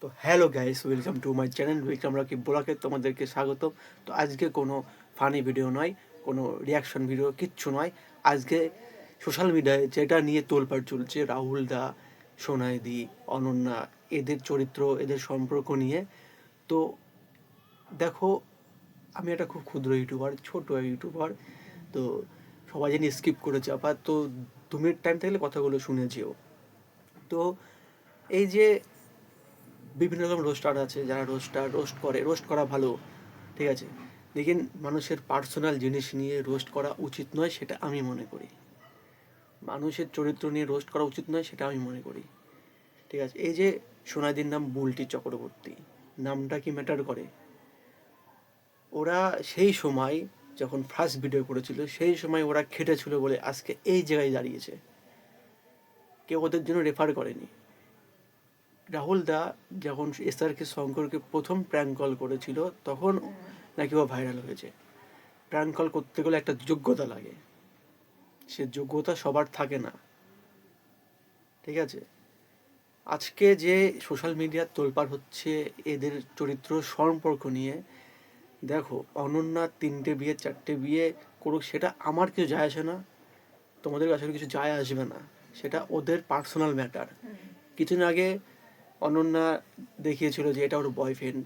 তো hello guys, welcome to my channel Vikram Rakib ব্লগে তোমাদেরকে স্বাগত। তো আজকে কোনো ফানি ভিডিও নয়, কোনো রিয়াকশন ভিডিও কিচ্ছু নয়। আজকে সোশ্যাল মিডিয়ায় যেটা নিয়ে তোলপাড় চলছে, রাহুল দা, সোনাইদি, অনন্যা, এদের চরিত্র, এদের সম্পর্ক নিয়ে। তো দেখো, আমি একটা খুব ক্ষুদ্র ইউটিউবার, ছোট ইউটিউবার। তো সবাই জানি স্কিপ করেছে আবার, তো 2 মিনিট টাইম থাকলে কথাগুলো শুনেছিও। তো এই যে বিভিন্ন রকম রোস্টার আছে, যারা রোস্ট করে, রোস্ট করা ভালো, ঠিক আছে, লেকিন মানুষের পার্সোনাল জিনিস নিয়ে রোস্ট করা উচিত নয়, সেটা আমি মনে করি। মানুষের চরিত্র নিয়ে রোস্ট করা উচিত নয়, সেটা আমি মনে করি, ঠিক আছে। এই যে সোনাদির নাম বুলটি চক্রবর্তী, নামটা কি ম্যাটার করে? ওরা সেই সময় যখন ফার্স্ট ভিডিও করেছিল, সেই সময় ওরা খেটেছিল বলে আজকে এই জায়গায় দাঁড়িয়েছে। কেউ ওদের জন্য রেফার করেনি। রাহুল দা যখন এসআরকে শঙ্করকে প্রথম প্র্যাঙ্ক কল করেছিল, তখন নাকি ও ভাইরাল হয়েছে। প্র্যাঙ্ক কল করতে গেলে একটা যোগ্যতা লাগে, সে যোগ্যতা সবার থাকে না, ঠিক আছে। আজকে যে সোশ্যাল মিডিয়ার তোলপাড় হচ্ছে এদের চরিত্র সম্পর্ক নিয়ে, দেখো, অনন্যা 3টে বিয়ে 4টে বিয়ে করুক, সেটা আমার কিছু যায় আসে না, তোমাদের আসলে কিছু যায় আসবে না, সেটা ওদের পার্সোনাল ম্যাটার। কিছুদিন আগে অনন্যা দেখিয়েছিল যে এটা ওর বয়ফ্রেন্ড,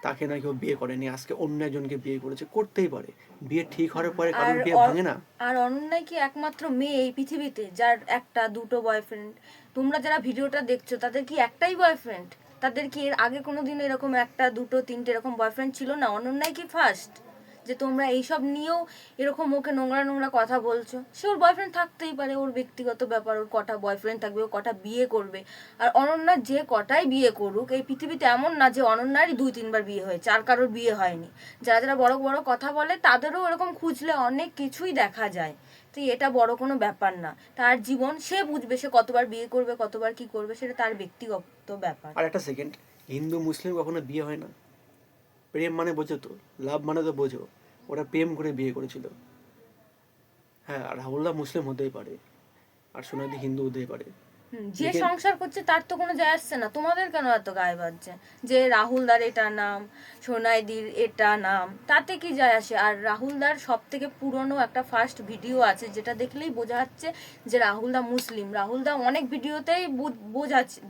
তাকে নাকি ও বিয়ে করেনি, আজকে অন্য একজনকে বিয়ে করেছে। করতেই পারে, বিয়ে ঠিক হওয়ার পরে আর কারোর বিয়ে ভাঙে না। আর অনন্যাই কি একমাত্র মেয়ে এই পৃথিবীতে যার একটা দুটো বয়ফ্রেন্ড? তোমরা যারা ভিডিওটা দেখছো তাদের কি একটাই বয়ফ্রেন্ড? তাদের কি এর আগে কোনোদিন এরকম একটা দুটো তিনটে এরকম বয়ফ্রেন্ড ছিল না? অনন্যাই কি ফার্স্ট? যে তোমরা এইসব নিয়েও এরকম ওকে নোংরা নোংরা কথা বলছো। সে ওর বয়ফ্রেন্ড থাকতেই পারে, ওর ব্যক্তিগত ব্যাপার, ওর কটা বয়ফ্রেন্ড থাকবে, ও কটা বিয়ে করবে। আর অনন্যা যে কটাই বিয়ে করুক, এই পৃথিবীতে এমন না যে অনন্যারই 2-3 বার বিয়ে হয়েছে আর কারোর বিয়ে হয়নি। যারা যারা বড় বড় কথা বলে তাদেরও এরকম খুঁজলে অনেক কিছুই দেখা যায়। তো এটা বড় কোনো ব্যাপার না, তার জীবন সে বুঝবে, সে কতবার বিয়ে করবে, কতবার কি করবে, সেটা তার ব্যক্তিগত ব্যাপার। আর একটা সেকেন্ড, হিন্দু মুসলিম কখনো বিয়ে হয় না? প্রেম মানে বোঝো তো, লাভ মানে তো বোঝো। ওরা প্রেম করে বিয়ে করেছিল। হ্যাঁ, আর রাহুলদা মুসলিম হতেই পারে, আর সোনাদি হিন্দু হতেই পারে, যে লেকিন সংসার করছে তার তো কোনো যায় আসছে না, তোমাদের কেন এত গায়ে বাজছে যে রাহুলদার এটা নাম, সোনাইদির এটা নাম, তাতে কি যায় আসে? আর রাহুলদার সব থেকে পুরনো একটা ফার্স্ট ভিডিও আছে, যেটা দেখলেই বোঝা যাচ্ছে যে রাহুলদা মুসলিম। রাহুলদা অনেক ভিডিওতেই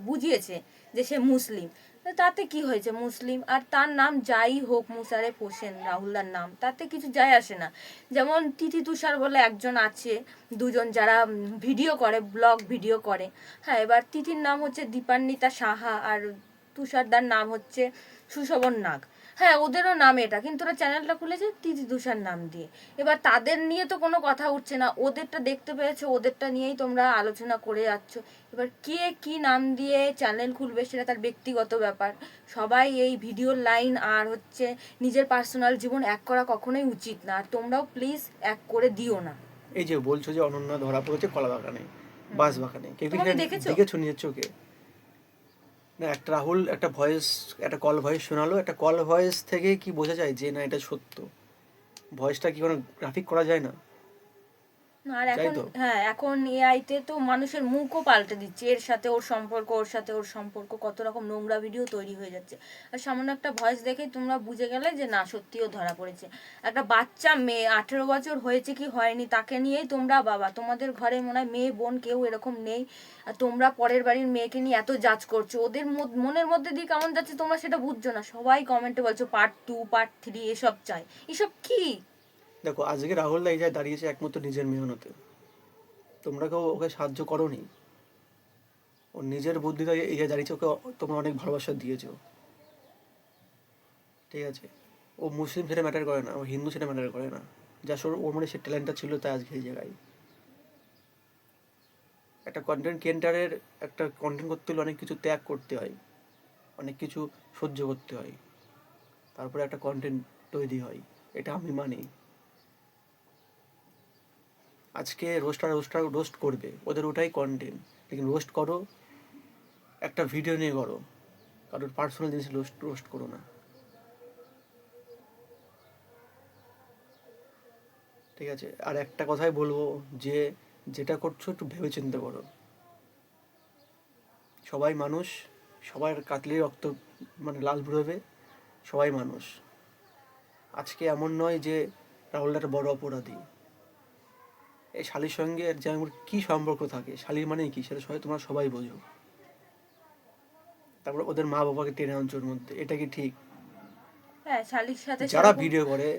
বুঝিয়েছে যে সে মুসলিম। তো তাতে কি হয়েছে? মুসলিম, আর তার নাম যাই হোক, মুশারেফ হোসেন রাহুলদার নাম, তাতে কিছু যায় আসে না। যেমন তিথি তুষার বলে একজন আছে, দুজন যারা ভিডিও করে, ব্লগ ভিডিও করে। হ্যাঁ, এবার তিথির নাম হচ্ছে দীপান্বিতা সাহা, আর তুষারদার নাম হচ্ছে সুশোভন নাগ। হ্যাঁ, ওদেরও নাম এটা, কিন্তু ওরা চ্যানেলটা খুলেছে তিথি তুষার নাম দিয়ে। এবার তাদের নিয়ে তো কোনো কথা উঠছে না, ওদেরটা দেখতে পেয়েছো, ওদেরটা নিয়েই তোমরা আলোচনা করে যাচ্ছ। এবার কে কি নাম দিয়ে চ্যানেল খুলবে সেটা তার ব্যক্তিগত ব্যাপার। সবাই এই ভিডিওর লাইন আর হচ্ছে নিজের পার্সোনাল জীবন এক করা কখনোই উচিত না, আর তোমরাও প্লিজ এক করে দিও না। এই যে বলছো যে অনন্যা ধরা পড়েছে কলা বাগানে, বাঁশ বাগানে, কেউ কি তোমরা কি সেটা দেখেছো? দেখেছো নিজের চোখে? না, একটা রাহুল একটা ভয়েস, একটা কল ভয়েস শোনালো, একটা কল ভয়েস থেকে কি বোঝা যায় যে না এটা সত্য? ভয়েসটা কি কোনো গ্রাফিক করা যায় না? আর যাই এখন, তো। হ্যাঁ, এখন এআই তে তো মানুষের মুখও পাল্টে দিচ্ছে, এর সাথে ওর সম্পর্ক, ওর সাথে ওর সম্পর্ক, কত রকম নোংরা ভিডিও তৈরি হয়ে যাচ্ছে। আর সামান্য একটা ভয়েস দেখেই তোমরা বুঝে গেলে যে না, সত্যিও ধরা পড়েছে। একটা বাচ্চা মেয়ে, 18 বছর হয়েছে কি হয়নি তাকে নিয়েই তোমরা, বাবা তোমাদের ঘরে মনে হয় মেয়ে বোন কেউ এরকম নেই, আর তোমরা পরের বাড়ির মেয়েকে নিয়ে এত জাজ করছো। ওদের মনের মধ্যে দিয়ে কেমন যাচ্ছে তোমরা সেটা বুঝছো না। সবাই কমেন্টে বলছো পার্ট 2, পার্ট 3 এসব চাই। এসব কি? দেখো, আজকে রাহুল দা এই জায়গায় দাঁড়িয়েছে একমাত্র নিজের মেহনতে। তোমরা কেউ ওকে সাহায্য করোনি, ওর নিজের বুদ্ধিতে এই জায়গায় দাঁড়িয়েছে, ওকে তোমরা অনেক ভালোবাসা দিয়েছো, ঠিক আছে। ও মুসলিম সেটা ম্যাটার করে না, ও হিন্দু সেটা ম্যাটার করে না। যা ওর মনে সে ট্যালেন্টটা ছিল, তাই আজকে এই জায়গায়। একটা কন্টেন্ট ক্রিয়েটারের, একটা কন্টেন্ট করতে হলে অনেক কিছু ত্যাগ করতে হয়, অনেক কিছু সহ্য করতে হয়, তারপরে একটা কন্টেন্ট তৈরি হয়, এটা আমি মানি। আজকে রোস্টার রোস্ট করবে, ওদের ওটাই কন্টেন্ট, লেকিন রোস্ট করো একটা ভিডিও নিয়ে করো, কারোর পার্সোনাল জিনিস রোস্ট রোস্ট করো না, ঠিক আছে। আর একটা কথাই বলবো, যে যেটা করছো একটু ভেবে চিন্তে করো। সবাই মানুষ, সবার কাতলি রক্ত মানে লাল বেরোবে, সবাই মানুষ। আজকে এমন নয় যে রাহুল একটা বড় অপরাধী। এই শালির সঙ্গে যেমন কি সম্পর্ক থাকে, শালির মানে কি সেটা সবাই তোমরা সবাই বোঝো। তারপর ওদের মা বাবাকে টেনে আনছোর মধ্যে, এটা কি ঠিক? হ্যাঁ, শালির সাথে যারা সেরকম ভিডিও করে,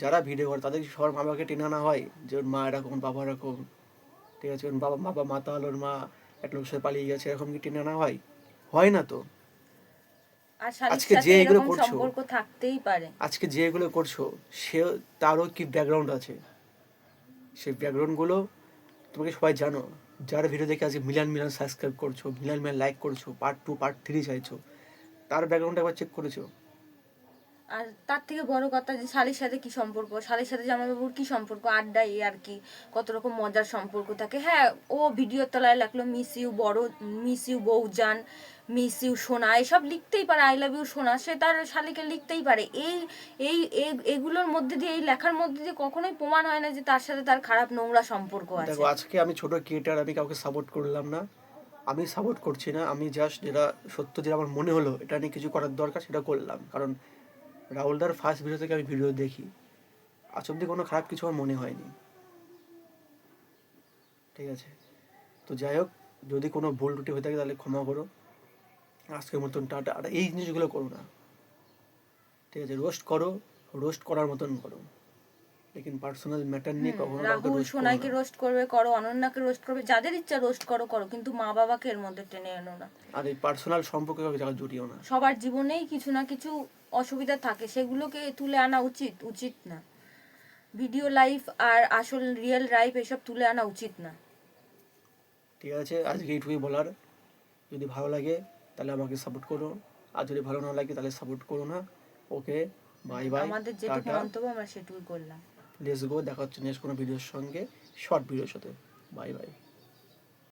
যারা ভিডিও করে তাদের সবার মা বাবাকে টেনে আনা হয় যে ওর মা এরকম, বাবা এরকম, ঠিক আছে, ওর বাবা বাবা মাতাল, ওর মা এক লোকের সাথে পালিয়ে গেছে, এরকম কি টেনে আনা হয়? হয় না তো। আর শালির আজকে সাথে যে এগুলো এরকম করছো, সম্পর্ক থাকতেই পারে। আজকে যে এগুলো করছো, সে তারও কি ব্যাকগ্রাউন্ড আছে, সেই ব্যাকগ্রাউন্ডগুলো তোমাকে সবাই জানো। যার ভিডিও দেখে আজকে মিলিয়ন মিলিয়ন সাবস্ক্রাইব করছো, মিলিয়ন মিলিয়ন লাইক করছো, পার্ট 2 পার্ট 3 চাইছো, তার ব্যাকগ্রাউন্ডটা একবার চেক করেছো? আর তার থেকে বড় কথা যে শালির সাথে কি সম্পর্ক, শালির সাথে জামাইবাবুর কি সম্পর্ক, আড্ডা, এই আর কি, কত রকম মজার সম্পর্ক থাকে। হ্যাঁ, ও ভিডিওর তলায় লাগলো মিস ইউ বড়, মিস ইউ বউজান, মিস ইউ সোনা, এসব লিখতেই পারে, আই লাভ ইউ সোনা, সে তার শালিকে লিখতেই পারে। এই এই এগুলোর মধ্যে দিয়ে, এই লেখার মধ্যে দিয়ে কখনোই প্রমাণ হয় না যে তার সাথে তার খারাপ নোংরা সম্পর্ক আছে। দেখো, আজকে আমি ছোট ক্রিয়েটার, আমি কাউকে সাপোর্ট করলাম না, আমি সাপোর্ট করছি না, আমি জাস্ট যেটা সত্য, যেটা আমার মনে হলো এটা নিয়ে কিছু করার দরকার সেটা করলাম। কারণ রাহুলদার ফার্স্ট ভিডিও থেকে আমি ভিডিও দেখি, আজ অব্দি কোনো খারাপ কিছু আমার মনে হয়নি, ঠিক আছে? তো যাই হোক, যদি কোনো ভুল ত্রুটি হয়ে থাকে তাহলে ক্ষমা করো, আজকের মতন টাটা। আর এই জিনিসগুলো করো না, ঠিক আছে? রোস্ট করো, রোস্ট করার মতন করো, লেকিন পার্সোনাল ম্যাটার নিয়ে কখনো কাউকে রাহুল রোস্ট করো সোনাইকে না। রোস্ট করবে করো, অনন্যাকে রোস্ট করবে, যাদের ইচ্ছা রোস্ট করো করো, কিন্তু মা বাবাকে এর মধ্যে টেনে এনো না। আর এই পার্সোনাল সম্পর্কে কাউকে জায়গা জড়িও না। সবার জীবনেই কিছু না কিছু অসুবিধা থাকে, সেগুলোকে তুলে আনা উচিত উচিত না। ভিডিও লাইফ আর আসল রিয়েল লাইফ এসব তুলে আনা উচিত না। ঠিক আছে, আজকে এইটুকুই বলার। যদি ভালো লাগে তাহলে আমাকে সাপোর্ট করো, আর যদি ভালো না লাগে তাহলে সাপোর্ট করো না। ওকে, বাই বাই, আমাদের যেটুকু টাটা, মন্তব্য আমরা সেটুকুই করলাম। Let's go. দেখা হচ্ছে নেক্সট কোনো ভিডিওর সঙ্গে, শর্ট ভিডিওর সাথে। Bye bye.